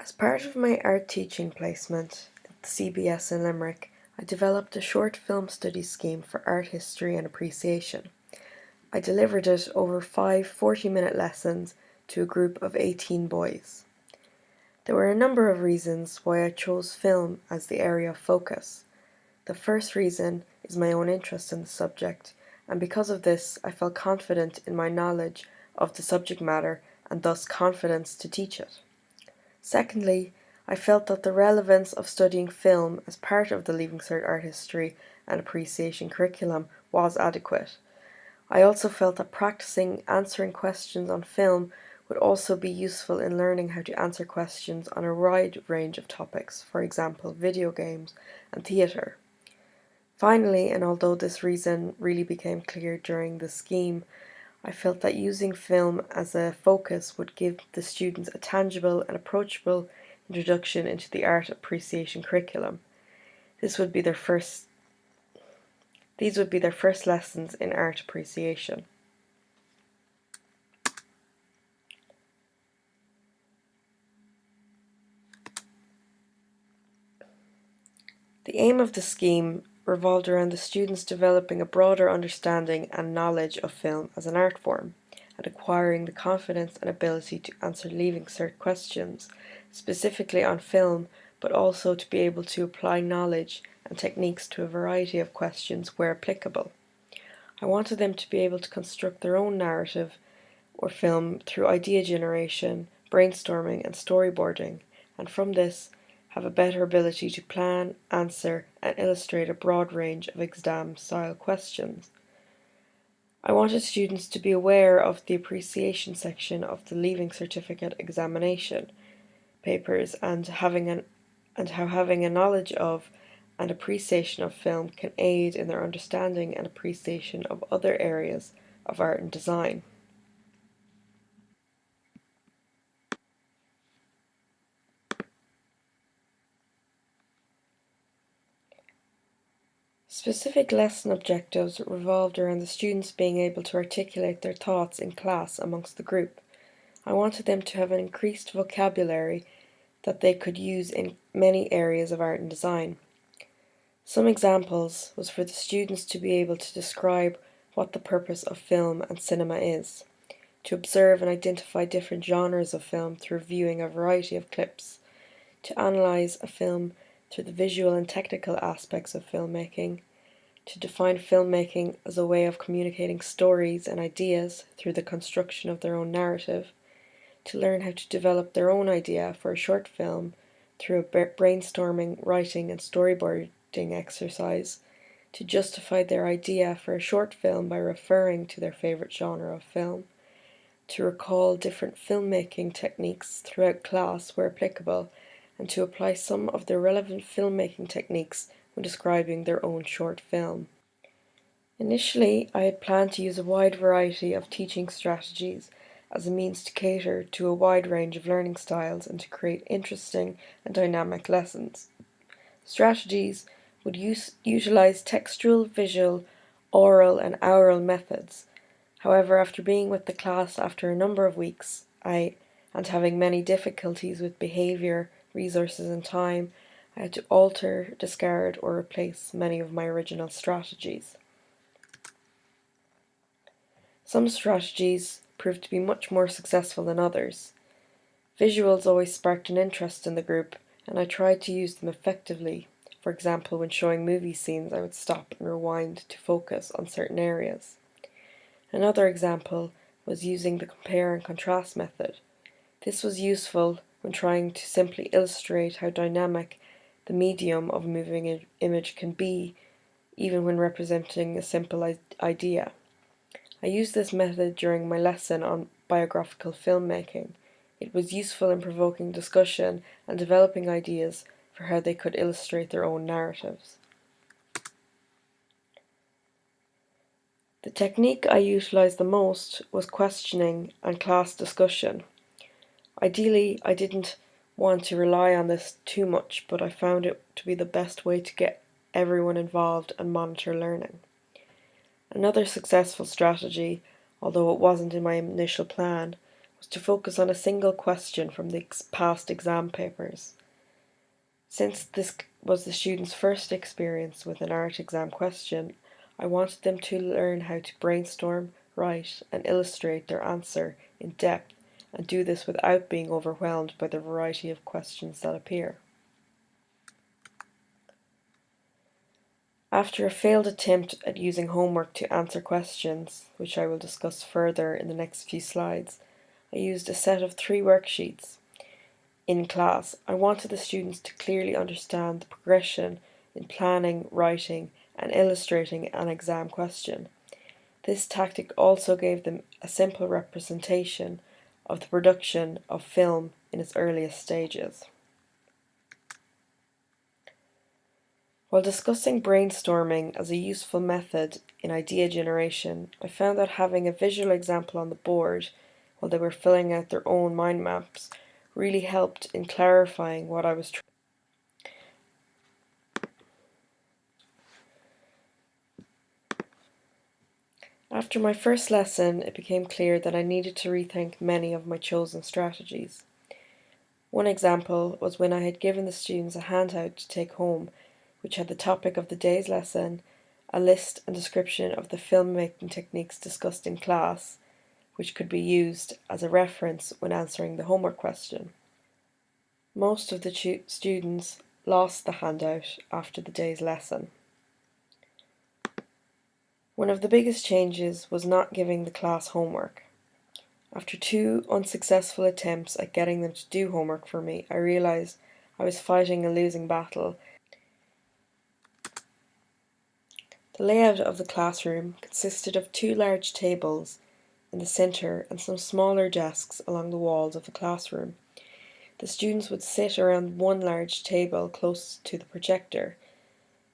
As part of my art teaching placement at the CBS in Limerick, I developed a short film study scheme for art history and appreciation. I delivered it over 5 40-minute lessons to a group of 18 boys. There were a number of reasons why I chose film as the area of focus. The first reason is my own interest in the subject, and because of this I felt confident in my knowledge of the subject matter and thus confidence to teach it. Secondly, I felt that the relevance of studying film as part of the Leaving Cert Art History and Appreciation curriculum was adequate. I also felt that practicing answering questions on film would also be useful in learning how to answer questions on a wide range of topics, for example, video games and theatre. Finally, and although this reason really became clear during the scheme, I felt that using film as a focus would give the students a tangible and approachable introduction into the art appreciation curriculum. These would be their first lessons in art appreciation. The aim of the scheme revolved around the students developing a broader understanding and knowledge of film as an art form, and acquiring the confidence and ability to answer Leaving Cert questions, specifically on film, but also to be able to apply knowledge and techniques to a variety of questions where applicable. I wanted them to be able to construct their own narrative or film through idea generation, brainstorming and storyboarding, and from this have a better ability to plan, answer and illustrate a broad range of exam-style questions. I wanted students to be aware of the appreciation section of the Leaving Certificate examination papers and how having a knowledge of and appreciation of film can aid in their understanding and appreciation of other areas of art and design. Specific lesson objectives revolved around the students being able to articulate their thoughts in class amongst the group. I wanted them to have an increased vocabulary that they could use in many areas of art and design. Some examples was for the students to be able to describe what the purpose of film and cinema is, to observe and identify different genres of film through viewing a variety of clips, to analyse a film through the visual and technical aspects of filmmaking, to define filmmaking as a way of communicating stories and ideas through the construction of their own narrative, to learn how to develop their own idea for a short film through a brainstorming, writing and storyboarding exercise, to justify their idea for a short film by referring to their favourite genre of film, to recall different filmmaking techniques throughout class where applicable, and to apply some of the relevant filmmaking techniques when describing their own short film. Initially, I had planned to use a wide variety of teaching strategies as a means to cater to a wide range of learning styles and to create interesting and dynamic lessons. Strategies would utilize textual, visual, oral and aural methods. However, after being with the class after a number of weeks, and having many difficulties with behaviour, resources and time, I had to alter, discard or replace many of my original strategies. Some strategies proved to be much more successful than others. Visuals always sparked an interest in the group, and I tried to use them effectively. For example, when showing movie scenes, I would stop and rewind to focus on certain areas. Another example was using the compare and contrast method. This was useful when trying to simply illustrate how dynamic the medium of a moving image can be, even when representing a simple idea. I used this method during my lesson on biographical filmmaking. It was useful in provoking discussion and developing ideas for how they could illustrate their own narratives. The technique I utilised the most was questioning and class discussion. Ideally, I didn't want to rely on this too much, but I found it to be the best way to get everyone involved and monitor learning. Another successful strategy, although it wasn't in my initial plan, was to focus on a single question from the past exam papers. Since this was the students' first experience with an art exam question, I wanted them to learn how to brainstorm, write, and illustrate their answer in depth, and do this without being overwhelmed by the variety of questions that appear. After a failed attempt at using homework to answer questions, which I will discuss further in the next few slides, I used a set of 3 worksheets. In class, I wanted the students to clearly understand the progression in planning, writing, and illustrating an exam question. This tactic also gave them a simple representation of the production of film in its earliest stages. While discussing brainstorming as a useful method in idea generation, I found that having a visual example on the board while they were filling out their own mind maps really helped in clarifying what I was trying. After my first lesson, it became clear that I needed to rethink many of my chosen strategies. One example was when I had given the students a handout to take home, which had the topic of the day's lesson, a list and description of the filmmaking techniques discussed in class, which could be used as a reference when answering the homework question. Most of the students lost the handout after the day's lesson. One of the biggest changes was not giving the class homework. After 2 unsuccessful attempts at getting them to do homework for me, I realised I was fighting a losing battle. The layout of the classroom consisted of 2 large tables in the centre and some smaller desks along the walls of the classroom. The students would sit around one large table close to the projector.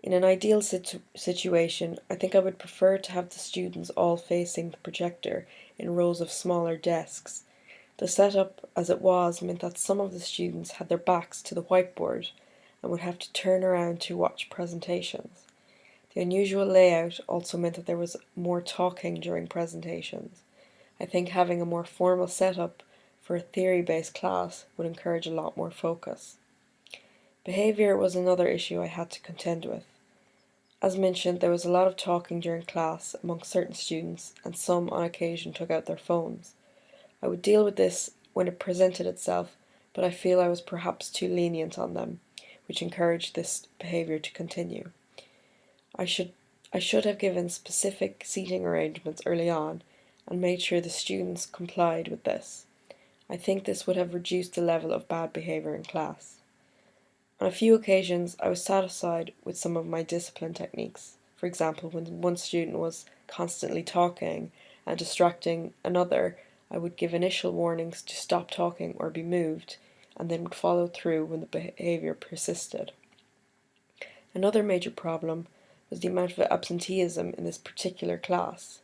In an ideal situation, I think I would prefer to have the students all facing the projector in rows of smaller desks. The setup as it was meant that some of the students had their backs to the whiteboard and would have to turn around to watch presentations. The unusual layout also meant that there was more talking during presentations. I think having a more formal setup for a theory-based class would encourage a lot more focus. Behaviour was another issue I had to contend with. As mentioned, there was a lot of talking during class among certain students, and some on occasion took out their phones. I would deal with this when it presented itself, but I feel I was perhaps too lenient on them, which encouraged this behaviour to continue. I should have given specific seating arrangements early on and made sure the students complied with this. I think this would have reduced the level of bad behaviour in class. On a few occasions, I was satisfied with some of my discipline techniques. For example, when one student was constantly talking and distracting another, I would give initial warnings to stop talking or be moved, and then would follow through when the behaviour persisted. Another major problem was the amount of absenteeism in this particular class.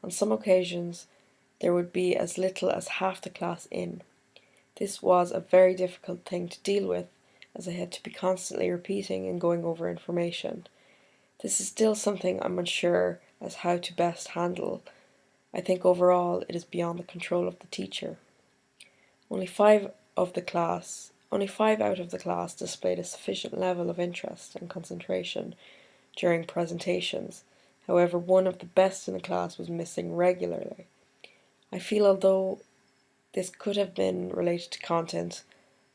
On some occasions, there would be as little as half the class in. This was a very difficult thing to deal with, as I had to be constantly repeating and going over information. This is still something I'm unsure as how to best handle. I think overall it is beyond the control of the teacher. Only 5 out of the class displayed a sufficient level of interest and concentration during presentations. However, one of the best in the class was missing regularly. I feel although this could have been related to content,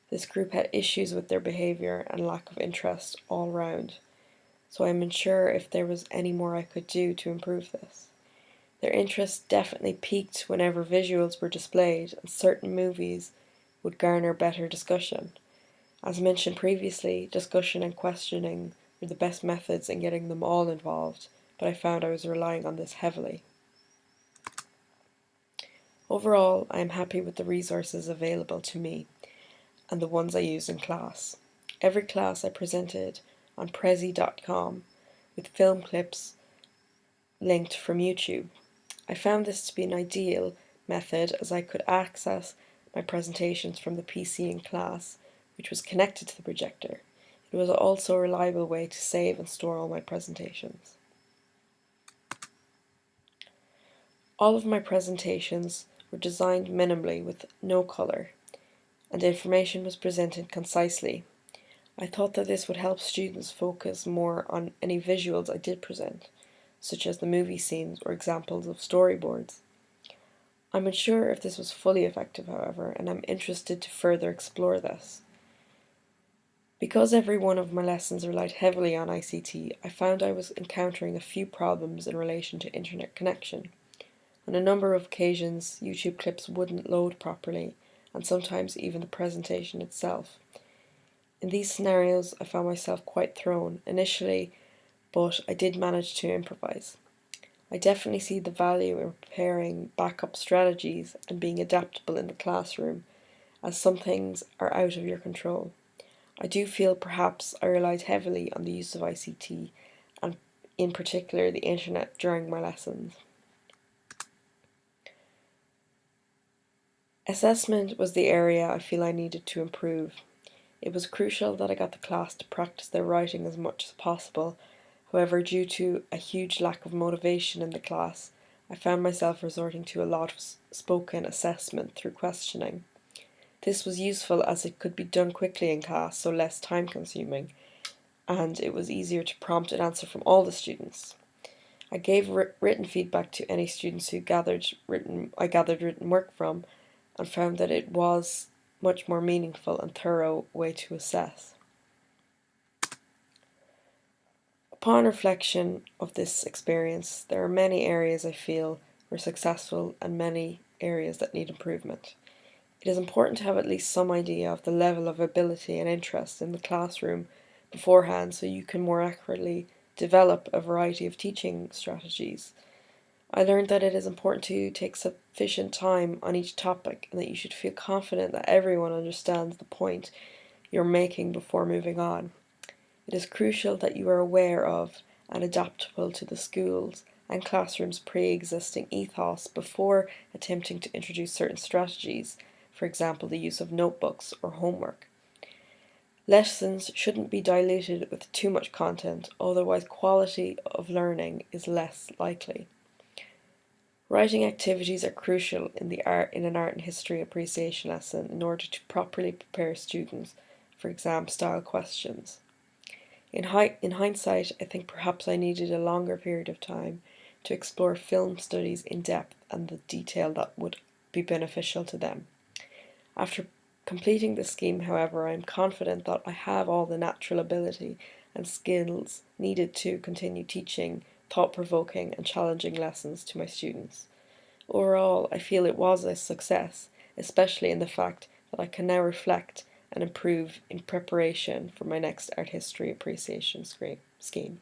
this group had issues with their behaviour and lack of interest all round, so I'm unsure if there was any more I could do to improve this. Their interest definitely peaked whenever visuals were displayed and certain movies would garner better discussion. As mentioned previously, discussion and questioning were the best methods in getting them all involved, but I found I was relying on this heavily. Overall, I am happy with the resources available to me and the ones I used in class. Every class I presented on Prezi.com with film clips linked from YouTube. I found this to be an ideal method as I could access my presentations from the PC in class, which was connected to the projector. It was also a reliable way to save and store all my presentations. All of my presentations were designed minimally with no colour, and information was presented concisely. I thought that this would help students focus more on any visuals I did present, such as the movie scenes or examples of storyboards. I'm unsure if this was fully effective, however, and I'm interested to further explore this. Because every one of my lessons relied heavily on ICT, I found I was encountering a few problems in relation to internet connection. On a number of occasions, YouTube clips wouldn't load properly, and sometimes even the presentation itself. In these scenarios, I found myself quite thrown initially, but I did manage to improvise. I definitely see the value in preparing backup strategies and being adaptable in the classroom, as some things are out of your control. I do feel perhaps I relied heavily on the use of ICT, and in particular the internet, during my lessons. Assessment was the area I feel I needed to improve. It was crucial that I got the class to practice their writing as much as possible. However, due to a huge lack of motivation in the class, I found myself resorting to a lot of spoken assessment through questioning. This was useful as it could be done quickly in class, so less time consuming, and it was easier to prompt an answer from all the students. I gave written feedback to any students who I gathered written work from, and found that it was much more meaningful and thorough way to assess. Upon reflection of this experience, there are many areas I feel were successful and many areas that need improvement. It is important to have at least some idea of the level of ability and interest in the classroom beforehand so you can more accurately develop a variety of teaching strategies. I learned that it is important to take sufficient time on each topic and that you should feel confident that everyone understands the point you're making before moving on. It is crucial that you are aware of and adaptable to the schools and classrooms' pre-existing ethos before attempting to introduce certain strategies, for example the use of notebooks or homework. Lessons shouldn't be diluted with too much content, otherwise quality of learning is less likely. Writing activities are crucial in an art and history appreciation lesson in order to properly prepare students for exam-style questions. In hindsight, I think perhaps I needed a longer period of time to explore film studies in depth and the detail that would be beneficial to them. After completing the scheme, however, I am confident that I have all the natural ability and skills needed to continue teaching thought-provoking and challenging lessons to my students. Overall, I feel it was a success, especially in the fact that I can now reflect and improve in preparation for my next art history appreciation scheme.